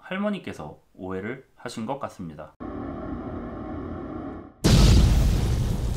할머니께서 오해를 하신 것 같습니다.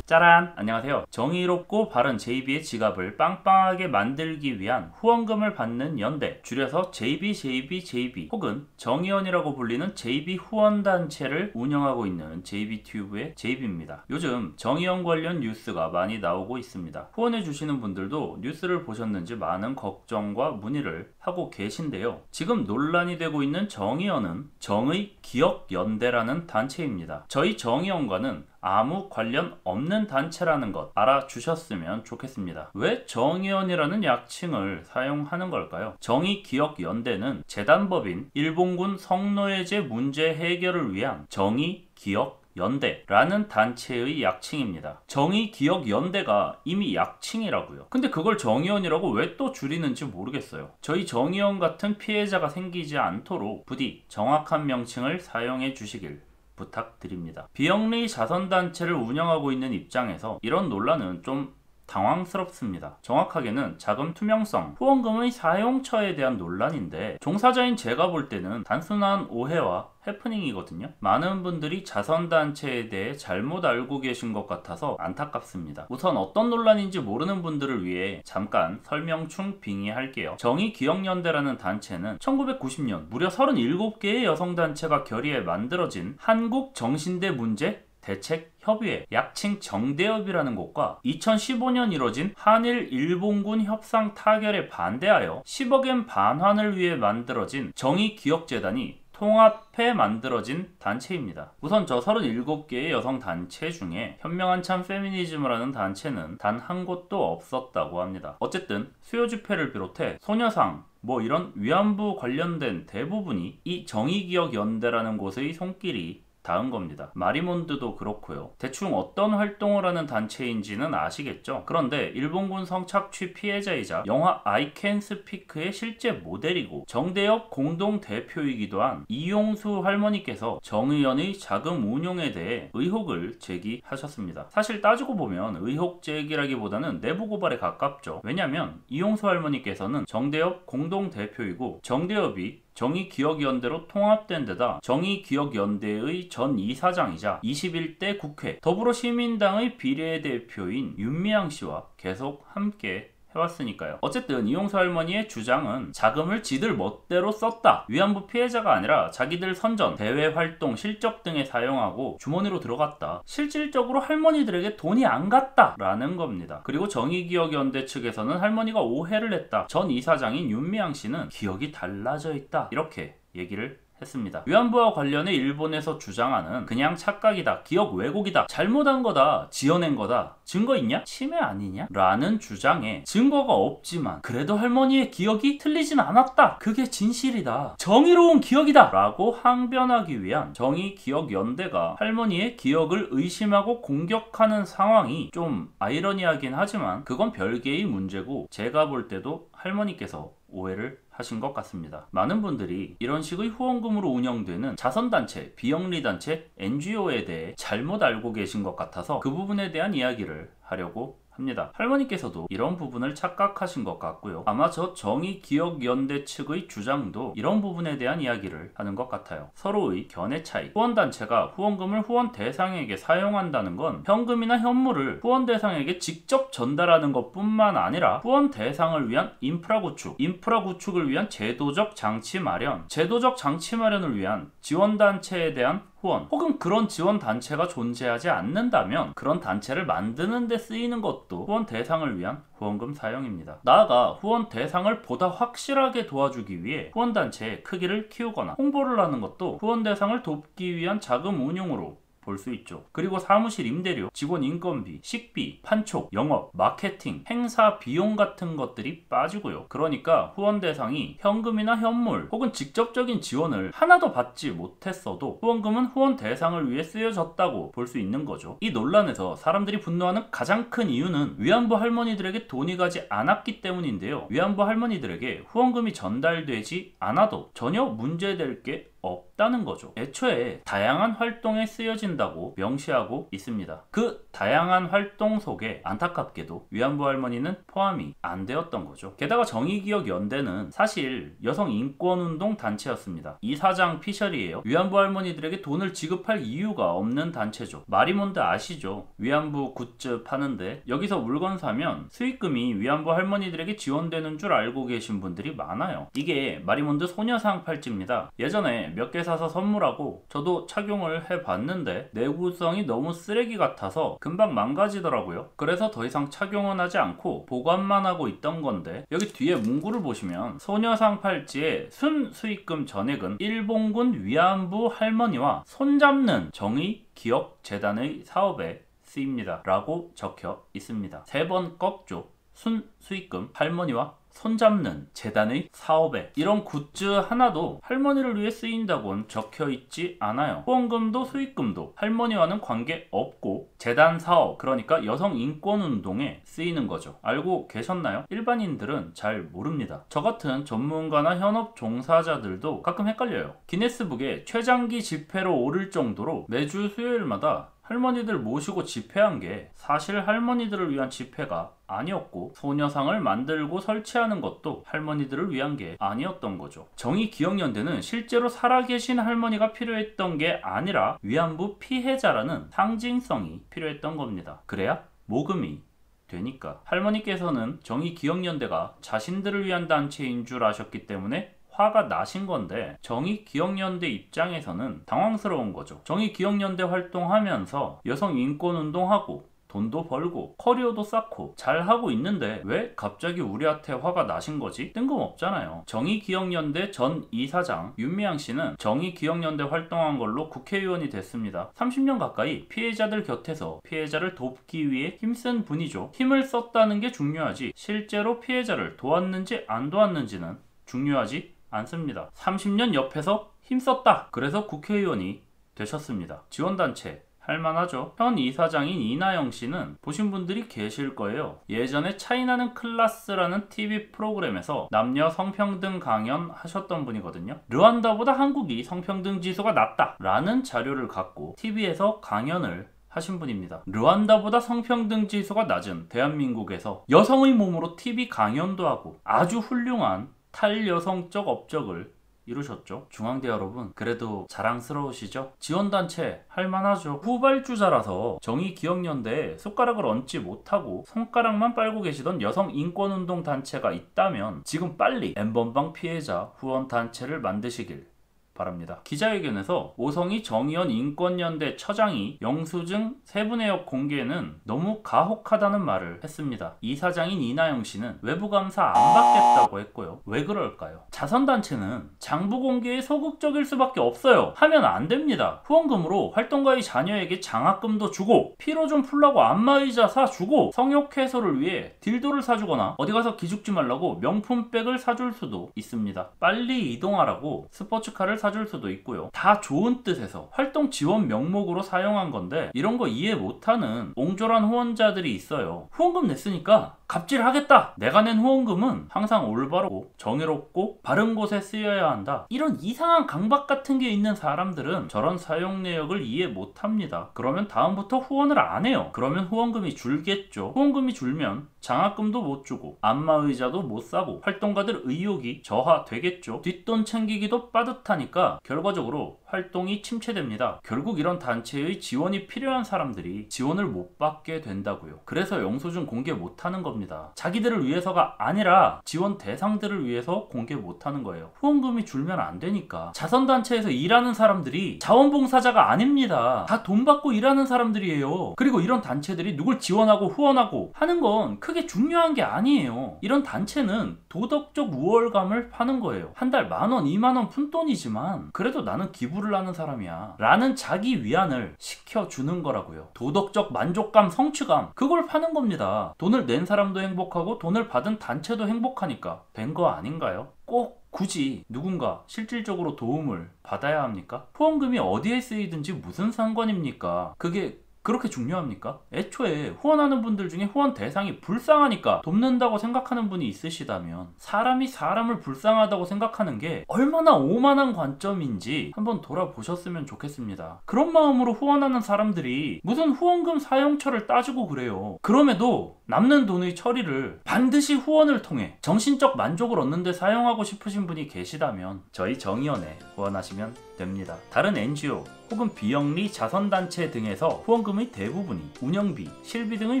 짜란! 안녕하세요. 정의롭고 바른 JB의 지갑을 빵빵하게 만들기 위한 후원금을 받는 연대, 줄여서 JB 혹은 정의원이라고 불리는 JB 후원단체를 운영하고 있는 JB튜브의 JB입니다. 요즘 정의원 관련 뉴스가 많이 나오고 있습니다. 후원해주시는 분들도 뉴스를 보셨는지 많은 걱정과 문의를 하고 계신데요. 지금 논란이 되고 있는 정의원은 정의기억연대라는 단체입니다. 저희 정의원과는 아무 관련 없는 단체라는 것 알아주셨으면 좋겠습니다. 왜 정의원이라는 약칭을 사용하는 걸까요? 정의기억연대는 재단법인 일본군 성노예제 문제 해결을 위한 정의기억연대라는 단체의 약칭입니다. 정의기억연대가 이미 약칭이라고요. 근데 그걸 정의원이라고 왜 또 줄이는지 모르겠어요. 저희 정의원 같은 피해자가 생기지 않도록 부디 정확한 명칭을 사용해 주시길 부탁드립니다. 비영리 자선단체를 운영하고 있는 입장에서 이런 논란은 좀 당황스럽습니다. 정확하게는 자금 투명성, 후원금의 사용처에 대한 논란인데 종사자인 제가 볼 때는 단순한 오해와 해프닝이거든요. 많은 분들이 자선단체에 대해 잘못 알고 계신 것 같아서 안타깝습니다. 우선 어떤 논란인지 모르는 분들을 위해 잠깐 설명충 빙의할게요. 정의기억연대라는 단체는 1990년 무려 37개의 여성단체가 결의해 만들어진 한국정신대 문제 대책협의회, 약칭 정대협이라는 곳과 2015년 이뤄진 한일-일본군 협상 타결에 반대하여 10억엔 반환을 위해 만들어진 정의기억재단이 통합해 만들어진 단체입니다. 우선 저 37개의 여성 단체 중에 현명한참 페미니즘이라는 단체는 단 한 곳도 없었다고 합니다. 어쨌든 수요 집회를 비롯해 소녀상, 이런 위안부 관련된 대부분이 이 정의기억연대라는 곳의 손길이 닿은 겁니다. 마리몬드도 그렇고요. 대충 어떤 활동을 하는 단체인지는 아시겠죠? 그런데 일본군 성착취 피해자이자 영화 I Can Speak의 실제 모델이고 정대협 공동대표이기도 한 이용수 할머니께서 정의연의 자금 운용에 대해 의혹을 제기하셨습니다. 사실 따지고 보면 의혹 제기라기보다는 내부 고발에 가깝죠. 왜냐하면 이용수 할머니께서는 정대협 공동대표이고 정대협이 정의기억연대로 통합된 데다 정의기억연대의 전 이사장이자 21대 국회 더불어시민당의 비례대표인 윤미향 씨와 계속 함께 해왔으니까요. 어쨌든 이용수 할머니의 주장은 자금을 지들 멋대로 썼다. 위안부 피해자가 아니라 자기들 선전, 대외 활동, 실적 등에 사용하고 주머니로 들어갔다. 실질적으로 할머니들에게 돈이 안 갔다 라는 겁니다. 그리고 정의기억연대 측에서는 할머니가 오해를 했다. 전 이사장인 윤미향 씨는 기억이 달라져 있다. 이렇게 얘기를 했습니다. 위안부와 관련해 일본에서 주장하는 그냥 착각이다, 기억 왜곡이다, 잘못한 거다, 지어낸 거다, 증거 있냐? 침해 아니냐? 라는 주장에 증거가 없지만 그래도 할머니의 기억이 틀리진 않았다, 그게 진실이다, 정의로운 기억이다 라고 항변하기 위한 정의기억연대가 할머니의 기억을 의심하고 공격하는 상황이 좀 아이러니하긴 하지만 그건 별개의 문제고 제가 볼 때도 할머니께서 오해를 하신 것 같습니다. 많은 분들이 이런 식의 후원금으로 운영되는 자선단체, 비영리단체, NGO에 대해 잘못 알고 계신 것 같아서 그 부분에 대한 이야기를 하려고 합니다. 할머니께서도 이런 부분을 착각하신 것 같고요. 아마 저 정의기억연대 측의 주장도 이런 부분에 대한 이야기를 하는 것 같아요. 서로의 견해 차이. 후원단체가 후원금을 후원 대상에게 사용한다는 건 현금이나 현물을 후원 대상에게 직접 전달하는 것뿐만 아니라 후원 대상을 위한 인프라 구축을 위한 제도적 장치 마련, 제도적 장치 마련을 위한 지원단체에 대한 후원, 혹은 그런 지원단체가 존재하지 않는다면 그런 단체를 만드는 데 쓰이는 것도 후원 대상을 위한 후원금 사용입니다. 나아가 후원 대상을 보다 확실하게 도와주기 위해 후원단체의 크기를 키우거나 홍보를 하는 것도 후원 대상을 돕기 위한 자금 운용으로 볼 수 있죠. 그리고 사무실 임대료, 직원 인건비, 식비, 판촉, 영업, 마케팅, 행사 비용 같은 것들이 빠지고요. 그러니까 후원 대상이 현금이나 현물 혹은 직접적인 지원을 하나도 받지 못했어도 후원금은 후원 대상을 위해 쓰여졌다고 볼 수 있는 거죠. 이 논란에서 사람들이 분노하는 가장 큰 이유는 위안부 할머니들에게 돈이 가지 않았기 때문인데요. 위안부 할머니들에게 후원금이 전달되지 않아도 전혀 문제될 게 없다는 거죠. 애초에 다양한 활동에 쓰여진다고 명시하고 있습니다. 그 다양한 활동 속에 안타깝게도 위안부 할머니는 포함이 안 되었던 거죠. 게다가 정의기억연대는 사실 여성인권운동 단체였습니다. 이사장 피셜이에요. 위안부 할머니들에게 돈을 지급할 이유가 없는 단체죠. 마리몬드 아시죠? 위안부 굿즈 파는데 여기서 물건 사면 수익금이 위안부 할머니들에게 지원되는 줄 알고 계신 분들이 많아요. 이게 마리몬드 소녀상 팔찌입니다. 예전에 몇 개 사서 선물하고 저도 착용을 해봤는데 내구성이 너무 쓰레기 같아서 금방 망가지더라고요. 그래서 더 이상 착용은 하지 않고 보관만 하고 있던 건데 여기 뒤에 문구를 보시면 소녀상 팔찌의 순수익금 전액은 일본군 위안부 할머니와 손잡는 정의기억재단의 사업에 쓰입니다 라고 적혀 있습니다. 3번 꺾죠. 순수익금 할머니와 손잡는 재단의 사업에. 이런 굿즈 하나도 할머니를 위해 쓰인다고는 적혀 있지 않아요. 후원금도 수익금도 할머니와는 관계 없고 재단 사업, 그러니까 여성인권운동에 쓰이는 거죠. 알고 계셨나요? 일반인들은 잘 모릅니다. 저 같은 전문가나 현업 종사자들도 가끔 헷갈려요. 기네스북에 최장기 집회로 오를 정도로 매주 수요일마다 할머니들 모시고 집회한 게 사실 할머니들을 위한 집회가 아니었고 소녀상을 만들고 설치하는 것도 할머니들을 위한 게 아니었던 거죠. 정의기억연대는 실제로 살아계신 할머니가 필요했던 게 아니라 위안부 피해자라는 상징성이 필요했던 겁니다. 그래야 모금이 되니까. 할머니께서는 정의기억연대가 자신들을 위한 단체인 줄 아셨기 때문에 화가 나신 건데 정의기억연대 입장에서는 당황스러운 거죠. 정의기억연대 활동하면서 여성인권운동하고 돈도 벌고 커리어도 쌓고 잘하고 있는데 왜 갑자기 우리한테 화가 나신 거지? 뜬금없잖아요. 정의기억연대 전 이사장 윤미향 씨는 정의기억연대 활동한 걸로 국회의원이 됐습니다. 30년 가까이 피해자들 곁에서 피해자를 돕기 위해 힘쓴 분이죠. 힘을 썼다는 게 중요하지 실제로 피해자를 도왔는지 안 도왔는지는 중요하지 않습니다. 30년 옆에서 힘썼다. 그래서 국회의원이 되셨습니다. 지원단체 할만하죠. 현 이사장인 이나영 씨는 보신 분들이 계실 거예요. 예전에 차이나는 클라스라는 TV 프로그램에서 남녀 성평등 강연 하셨던 분이거든요. 르완다보다 한국이 성평등 지수가 낮다 라는 자료를 갖고 TV에서 강연을 하신 분입니다. 르완다보다 성평등 지수가 낮은 대한민국에서 여성의 몸으로 TV 강연도 하고 아주 훌륭한 탈여성적 업적을 이루셨죠. 중앙대 여러분 그래도 자랑스러우시죠? 지원단체 할만하죠. 후발주자라서 정의기억연대에 숟가락을 얹지 못하고 손가락만 빨고 계시던 여성인권운동 단체가 있다면 지금 빨리 N번방 피해자 후원단체를 만드시길 바랍니다. 기자회견에서 오성희 정의연 인권연대 처장이 영수증 세부내역 공개는 너무 가혹하다는 말을 했습니다. 이사장인 이나영 씨는 외부감사 안 받겠다고 했고요. 왜 그럴까요? 자선단체는 장부 공개에 소극적일 수밖에 없어요. 하면 안 됩니다. 후원금으로 활동가의 자녀에게 장학금도 주고 피로 좀 풀라고 안마의자 사주고 성욕 해소를 위해 딜도를 사주거나 어디 가서 기죽지 말라고 명품백을 사줄 수도 있습니다. 빨리 이동하라고 스포츠카를 사줄 수도 있고요. 다 좋은 뜻에서 활동 지원 명목으로 사용한 건데 이런 거 이해 못하는 옹졸한 후원자들이 있어요. 후원금 냈으니까 갑질하겠다. 내가 낸 후원금은 항상 올바르고 정의롭고 바른 곳에 쓰여야 한다. 이런 이상한 강박 같은 게 있는 사람들은 저런 사용 내역을 이해 못합니다. 그러면 다음부터 후원을 안 해요. 그러면 후원금이 줄겠죠. 후원금이 줄면 장학금도 못 주고 안마의자도 못 사고 활동가들 의욕이 저하되겠죠. 뒷돈 챙기기도 빠듯하니까 결과적으로 활동이 침체됩니다. 결국 이런 단체의 지원이 필요한 사람들이 지원을 못 받게 된다고요. 그래서 영수증 공개 못하는 겁니다. 자기들을 위해서가 아니라 지원 대상들을 위해서 공개 못하는 거예요. 후원금이 줄면 안 되니까. 자선단체에서 일하는 사람들이 자원봉사자가 아닙니다. 다 돈 받고 일하는 사람들이에요. 그리고 이런 단체들이 누굴 지원하고 후원하고 하는 건 크게 중요한 게 아니에요. 이런 단체는 도덕적 우월감을 파는 거예요. 한 달 10,000원, 20,000원 푼돈이지만 그래도 나는 기부를 하는 사람이야 라는 자기 위안을 시켜주는 거라고요. 도덕적 만족감, 성취감, 그걸 파는 겁니다. 돈을 낸 사람도 행복하고 돈을 받은 단체도 행복하니까 된 거 아닌가요? 꼭 굳이 누군가 실질적으로 도움을 받아야 합니까? 후원금이 어디에 쓰이든지 무슨 상관입니까? 그게 그렇게 중요합니까? 애초에 후원하는 분들 중에 후원 대상이 불쌍하니까 돕는다고 생각하는 분이 있으시다면 사람이 사람을 불쌍하다고 생각하는 게 얼마나 오만한 관점인지 한번 돌아보셨으면 좋겠습니다. 그런 마음으로 후원하는 사람들이 무슨 후원금 사용처를 따지고 그래요. 그럼에도 남는 돈의 처리를 반드시 후원을 통해 정신적 만족을 얻는 데 사용하고 싶으신 분이 계시다면 저희 정의원에 후원하시면 됩니다. 다른 NGO 혹은 비영리 자선단체 등에서 후원금의 대부분이 운영비, 실비 등의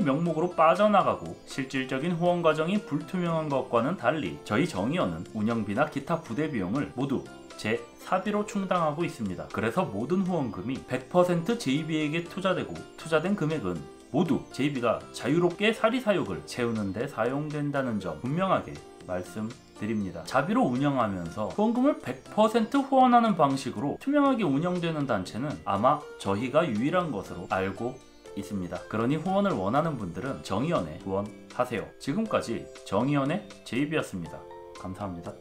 명목으로 빠져나가고 실질적인 후원 과정이 불투명한 것과는 달리 저희 정의원은 운영비나 기타 부대 비용을 모두 제 사비로 충당하고 있습니다. 그래서 모든 후원금이 100% JB에게 투자되고 투자된 금액은 모두 JB가 자유롭게 사리사욕을 채우는 데 사용된다는 점 분명하게 말씀드립니다. 자비로 운영하면서 후원금을 100% 후원하는 방식으로 투명하게 운영되는 단체는 아마 저희가 유일한 것으로 알고 있습니다. 그러니 후원을 원하는 분들은 정의원에 후원하세요. 지금까지 정의원의 JB였습니다. 감사합니다.